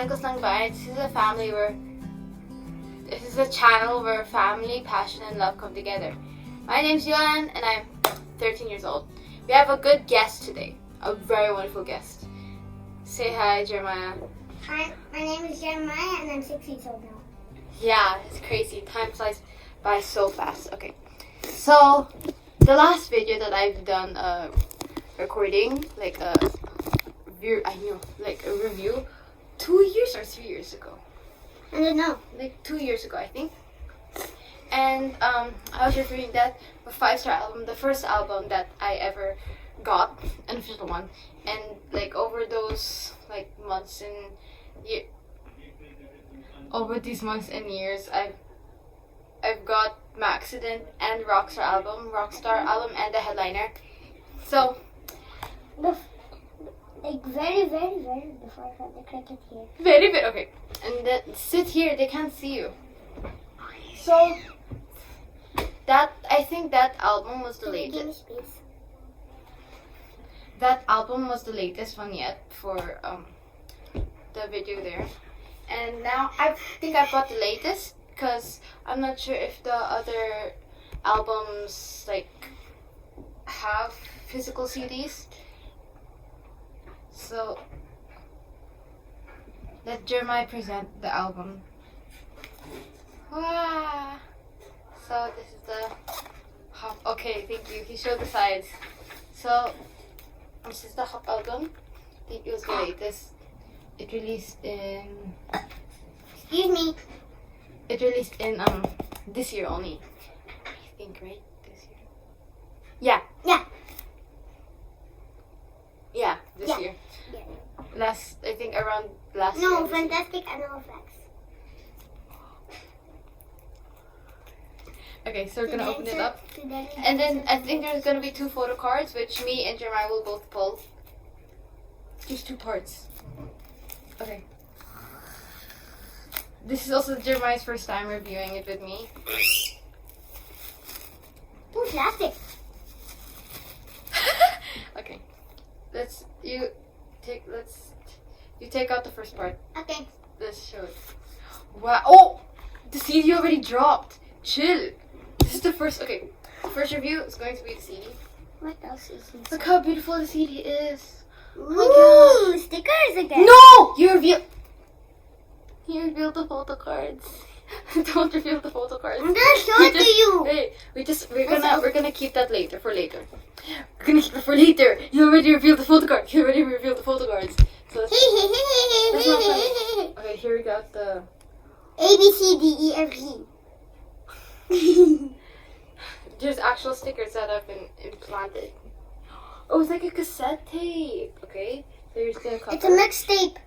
Chronicles ng Bayan. This is a channel where family, passion, and love come together. My name's Yuan, and I'm 13 years old. We have a good guest today. A very wonderful guest. Say hi, Jeremiah. Hi, my name is Jeremiah, and I'm 6 years old now. Yeah, it's crazy. Time flies by so fast. Okay. So, the last video that I've done recording, like a review, 2 years or 3 years ago. I don't know. Like 2 years ago, I think. And I was reviewing that a 5-star album, the first album that I ever got, an official one. And like over those like months and years, I've got Maxident and Rockstar album, and the Headliner. So Like very before I got the cricket here. very bit okay. And then sit here, they can't see you. So I think that album was the latest. That album was the latest one yet for the video there. And now I think I bought the latest because I'm not sure if the other albums like have physical CDs. So let Jeremiah present the album. Wow. So this is the HOP. Okay, thank you. He showed the sides. So this is the HOP album. I think it was the latest. It released in. Excuse me. It released in this year only. I think, right? This year. Yeah. This year. Yeah. I think around last year. No, Fantastic Animal Facts. Okay, so we're gonna open it up. And then I think there's gonna be 2 photo cards, which me and Jeremiah will both pull. There's 2 parts. Okay. This is also Jeremiah's first time reviewing it with me. Oh, plastic. Okay. You take out the first part. Okay. Let's show it. Wow. Oh! The CD already dropped. Chill. This is the first. Okay. First review is going to be the CD. What else is inside? Look how beautiful the CD is. Ooh, stickers again. No! You revealed the photo cards. Don't reveal the photo cards. I'm gonna show it to you. Hey, we're gonna keep that for later. We're gonna keep it for later. You already revealed the photo cards. So let's not funny. Okay, here we got the A, B, C, D, E, F, G. There's actual stickers that have been implanted. Oh, it's like a cassette tape. Okay, there's the cover. It's a mixtape.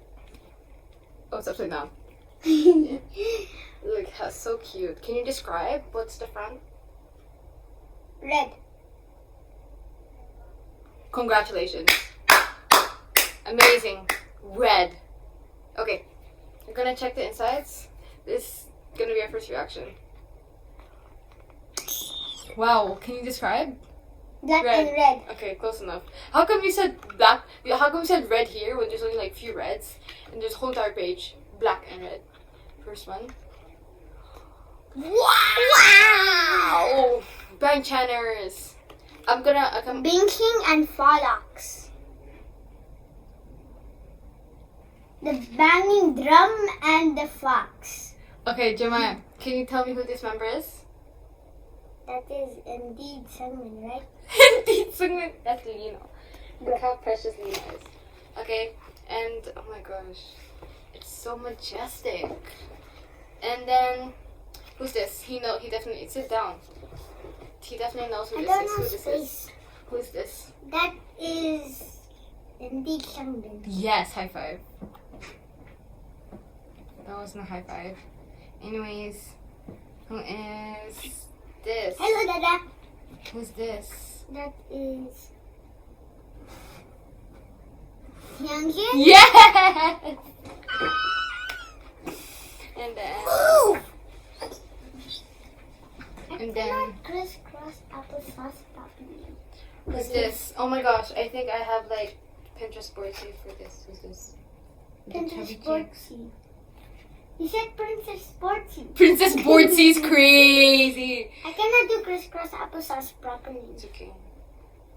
Oh, it's upside down. Yeah. Look, that's so cute. Can you describe what's the front? Red. Congratulations. Amazing. Red. Okay, we're gonna check the insides. This is gonna be our first reaction. Wow, can you describe? Black and red. Okay, close enough. How come you said black? How come you said red here when there's only like few reds and there's a whole entire page black and red? First one. Wow! Bang Channers. Binking and Frolics. The banging drum and the fox. Okay, Jeremiah, can you tell me who this member is? That is indeed Sungmin, right? Indeed, Sungmin. That's Lino. Look how precious Lino is. Okay, and oh my gosh, it's so majestic. And then, who's this? He definitely sit down. He definitely knows who this is. Who's this? That is indeed Sungmin. Yes, high five. That wasn't a high five. Anyways, who is this? Hello, Dada. Who's this? That is Hyunjin. Yes! And then... Ooh! And then... Crisscross applesauce puppy. Who's this? Oh my gosh, I think I have like Pinterest board saved for this. Who's this? Princess Sportsy. You said Princess Sportsy. Princess Boardsy's crazy. I cannot do crisscross applesauce properly. It's okay.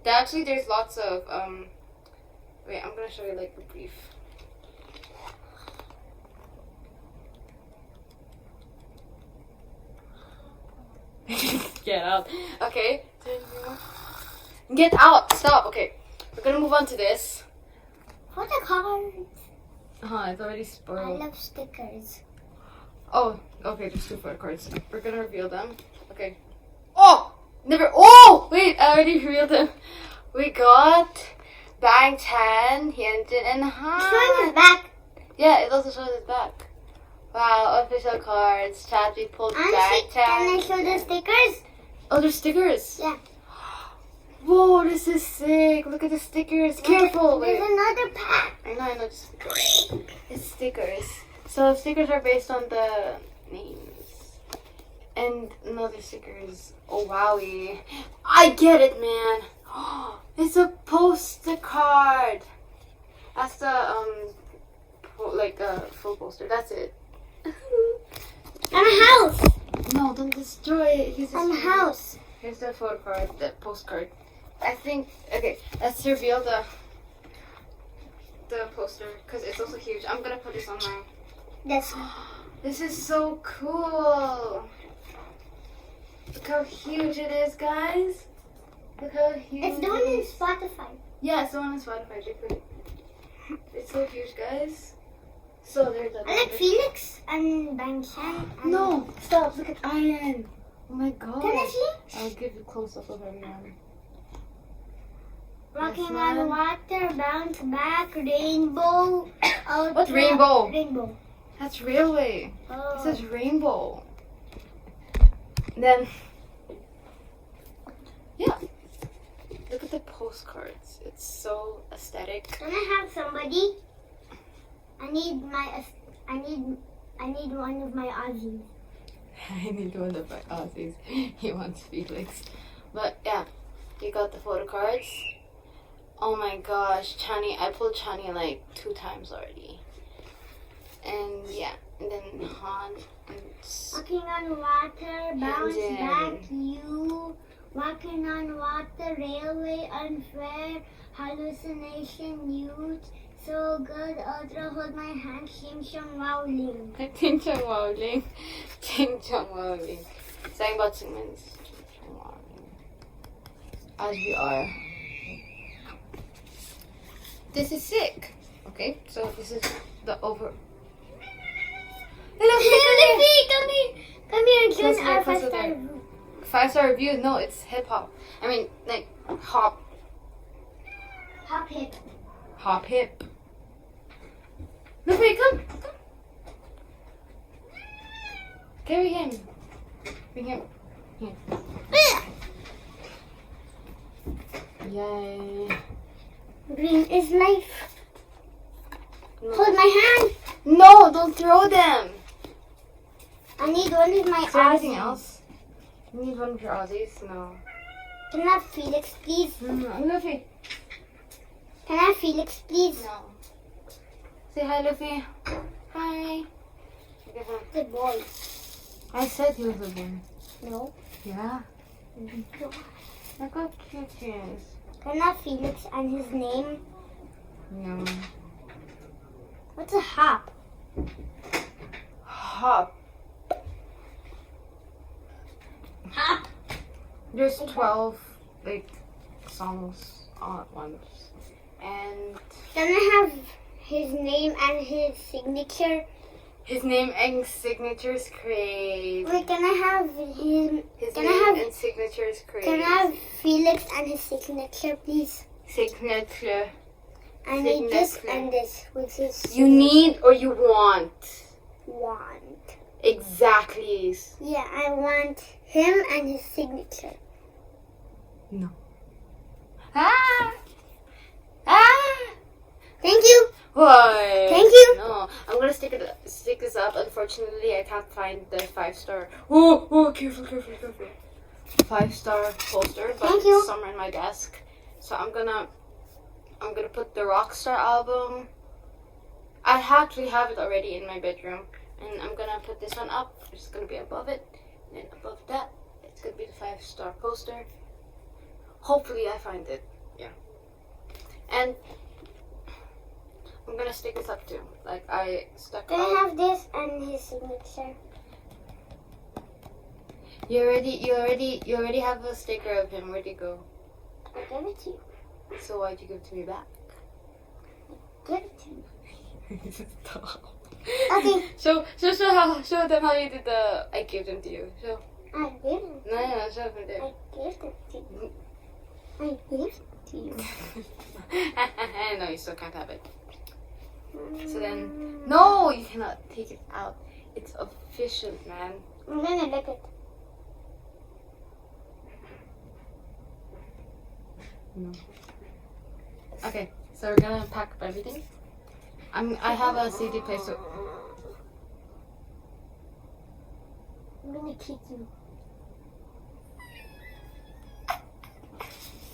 Actually, there's lots of wait, I'm gonna show you like a brief. Get out. Okay. Get out. Stop. Okay. We're gonna move on to this. What the cards? It's already I spoiled. love stickers. Oh, okay, there's 2 photo cards. We're gonna reveal them. Okay. Oh! Never. Oh! Wait, I already revealed them. We got Bang Chan, Hyunjin, and Han. Showing his back. Yeah, it also shows his back. Wow, official cards. Chat, we pulled Bang Can Chan. I show the stickers? Oh, there's stickers. Yeah. Whoa, this is sick. Look at the stickers. Careful. Wait. There's another pack. I know, just stickers. It's stickers. So stickers are based on the names. And another stickers. Oh, wowie. I get it, man. It's a poster card. That's the, full poster. That's it. And a house. No, don't destroy it. And a house. Here's the photo card, the postcard. I think, okay, let's reveal the poster because it's also huge. I'm gonna put this on my. This is so cool. Look how huge it is, guys. Look how huge. It's the one in Spotify. Yeah, it's the one on Spotify. It's so huge, guys. So there's a. I like Felix and Bang Chan. No, stop. Look at Ian. Oh my god. Can I see? I'll give you close up of everyone. Rocking Yes, on ma'am. water, bounce back, rainbow. What rainbow? Rainbow. That's railway. Oh. It says rainbow. Then, yeah. Look at the postcards. It's so aesthetic. Can I have somebody? I need one of my Aussies. I need one of my Aussies. He wants Felix. But yeah, you got the photo cards. Oh my gosh, Chani, I pulled Chani like 2 times already. And yeah, and then Han and Walking on water, bounce Hyunjin. back, you. Walking on water, railway, unfair, hallucination, youth. So good, ultra, hold my hand, Shim Shong Wow Ling. Ting Chong Wow Ling. Ting Chong Wow Ling. Saying about segments. Ting Chong Wow Ling. As we are. This is sick. Okay, so this is the over. Hello, come here, Close join there, our close 5-star there. review. 5-star review? No, it's hip hop. I mean, like, hop. Hop hip. Hop hip. No, wait, come. Carry him. Bring him. Here. Yay. Green is life. No. Hold my hand. No, don't throw them. I need one of my Is there anything Aussies. else? You need one of your Aussies? No. Can I have Felix, please? Luffy. Can I have Felix, please? No. Say hi, Luffy. Hi. Okay, fine. Good boy. I said he was a boy. No. Yeah. Look how cute he is. Can I have Felix and his name? No. What's a hop? Hop. Hop. There's 12 like songs all at once. And Can I have his name and his signature? his name and signature is crazy. Wait, can I have him? His Can name I have? and signature is crazy. Can I have Felix and his signature, please? Signature. I need this Signature. and this, which is You need or you want? want. Exactly. Yeah, I want him and his signature. No. Ah! Ah! Thank you. What? Thank you. No, I'm gonna stick this up. Unfortunately, I can't find the 5-star. Oh, careful. 5-star poster, but Thank you. it's somewhere in my desk. So I'm gonna put the Rockstar album I actually have it already in my bedroom, and I'm gonna put this one up. It's gonna be above it, and then above that, it's gonna be the 5-star poster. Hopefully, I find it. Yeah, and I'm gonna stick this up too. Like I stuck. Can I have this and his signature? You already have a sticker of him. Where'd it go? I gave it to you. So why'd you give it to me back? Give it to me. Stop. Okay. Show them how you did the. I gave them to you. Show. I gave it. No, show them there. I gave it to you. I gave it to you. No, you still can't have it. So then, no, you cannot take it out. It's official, man. I'm gonna lick it. No. Okay, so we're gonna pack up everything. I have a CD player, so I'm gonna kick you.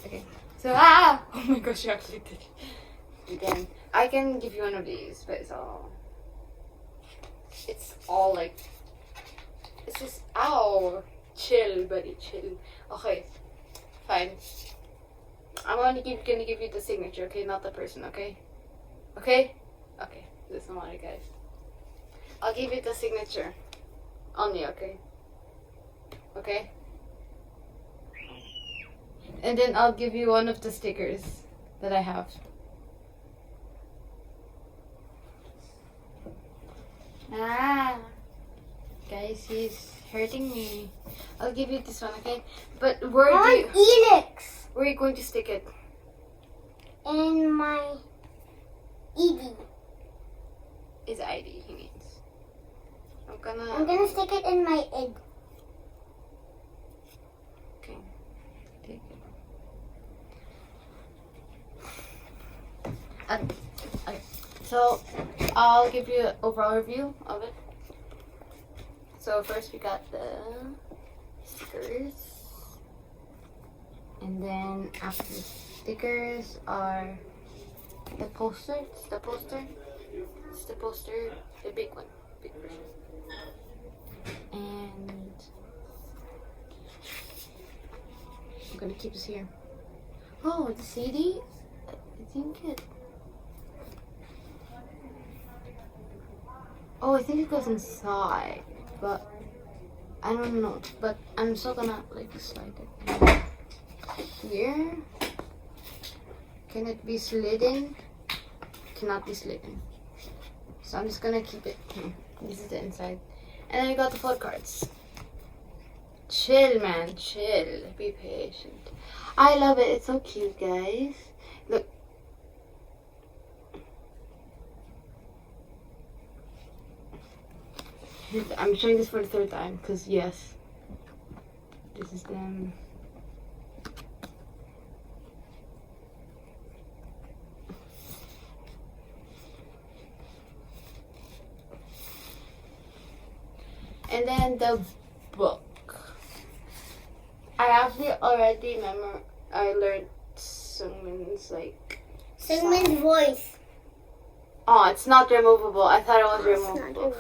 okay. So oh my gosh, you actually did it. Again, I can give you one of these, but it's all like, it's just ow. Chill, buddy, chill. Okay, fine. I'm gonna give you the signature, okay? Not the person, okay? Okay? Okay. Listen, what, guys. I'll give you the signature. Only, okay? Okay? And then I'll give you one of the stickers that I have. Ah. Guys, he's hurting me. I'll give you this one, okay? But where Elix are you going to stick it? in my ED. Is ID, he means. I'm I'm gonna stick it in my egg. Okay. Take it. Okay. So, I'll give you an overall review of it. So, first we got the stickers. And then after the stickers are the poster. It's the poster. It's the poster, the big one, big version. And I'm gonna keep this here. Oh, the CD? I think it. Oh, I think it goes inside, but I don't know. But I'm still gonna like slide it here. Can it be slidden? Cannot be slidden. So I'm just gonna keep it here. This is the inside. And then I got the photo cards. Chill, man, chill. Be patient. I love it. It's so cute, guys. Look. I'm showing this for the third time because yes, this is them. And then the book. I actually already I learned Sungmin's like. Sungmin's voice. Oh, it's not removable. I thought it was removable.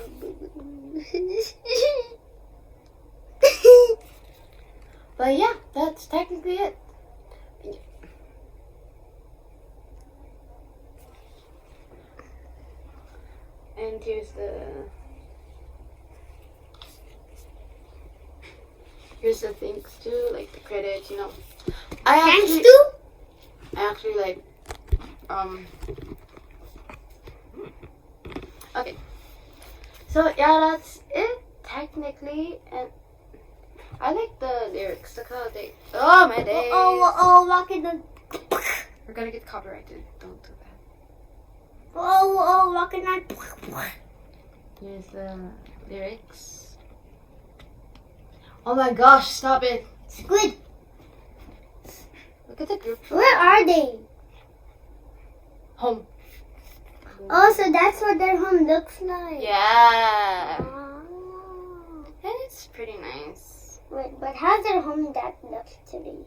But yeah, that's technically it. And here's the things too, like the credits, you know. I actually like okay. So yeah, that's it technically, and I like the lyrics. Look how they. Oh my days. Walk in the. We're gonna get copyrighted. Don't do that. Walk in that. Here's the lyrics. Oh my gosh! Stop it. Squid. Look at the group. Where are they? Home. Oh, so that's what their home looks like. Yeah. Oh. And it's pretty nice. Wait, but how's their home that looks to be?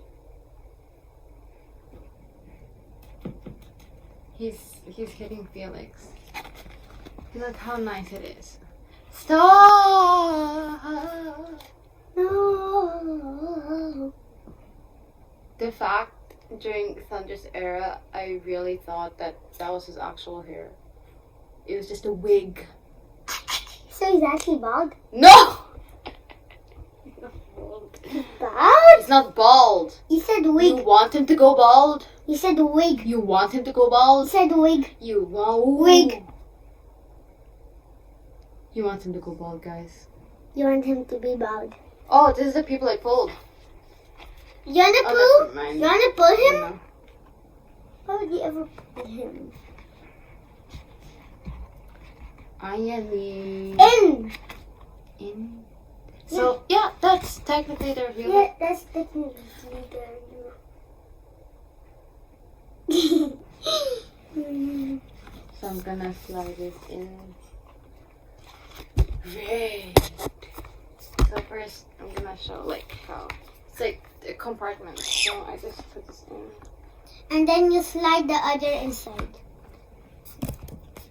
He's hitting Felix. Look how nice it is. Stop! No. The fact during Thunder's era, I really thought that was his actual hair. It was just a wig. So he's actually bald? No! Bald? It's not bald. You said You wig. want him to go bald? You said wig. You want him to go You bald? said wig. You want Wig. You want him to go bald, guys. You want him to be bald. Oh, this is the people I pulled. You wanna Oh, pull? never mind. You wanna pull him? No. Why would you ever pull him? I am In. So yeah, that's technically the review. Yeah, that's technically the So I'm gonna slide it in. Red. So first, I'm gonna show like how it's like a compartment. So I just put this in. And then you slide the other inside.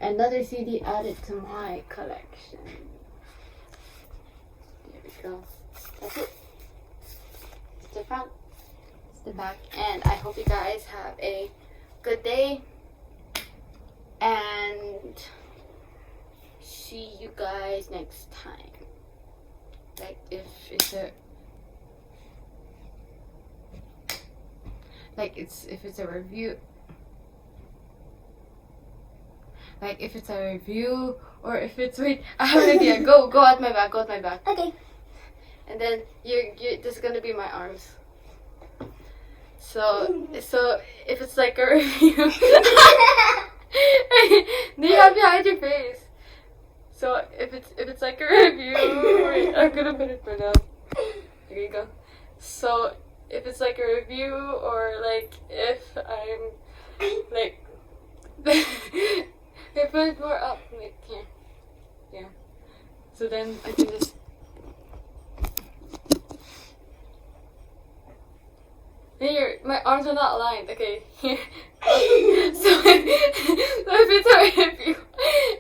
Another CD added to my collection. There we go. That's it. It's the front. It's the back. And I hope you guys have a good day. And see you guys next time. Like if it's a review. Like if it's a review or if it's wait, I have an idea. Go at my back, Okay. and then you this is gonna be my arms. So if it's like a review, do you have to hide your face? So if it's like a review, wait, I'm gonna put it for now. Here you go. So if it's like a review or like if I'm like. Okay, put it more up, like here. Yeah. So then I can just. Here, my arms are not aligned. Okay, here. So if it's a review,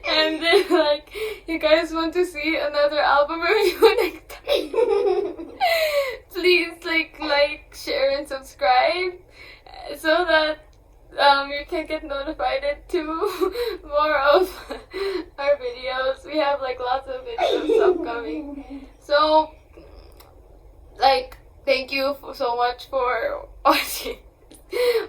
and then like you guys want to see another album review next time, please like, share, and subscribe, so that. You can get notified to more of our videos. We have like lots of videos upcoming. So, like, thank you so much for watching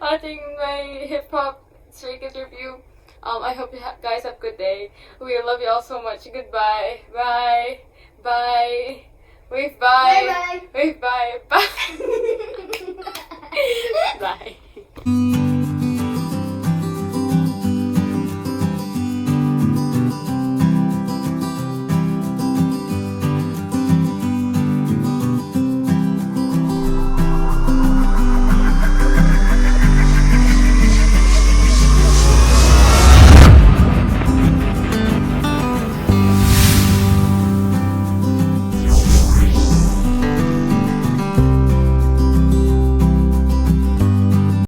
my hip hop Stray Kids review. I hope you guys have a good day. We love you all so much. Goodbye. Bye. Bye. Wave bye. Bye bye. Wave bye. Bye. Bye.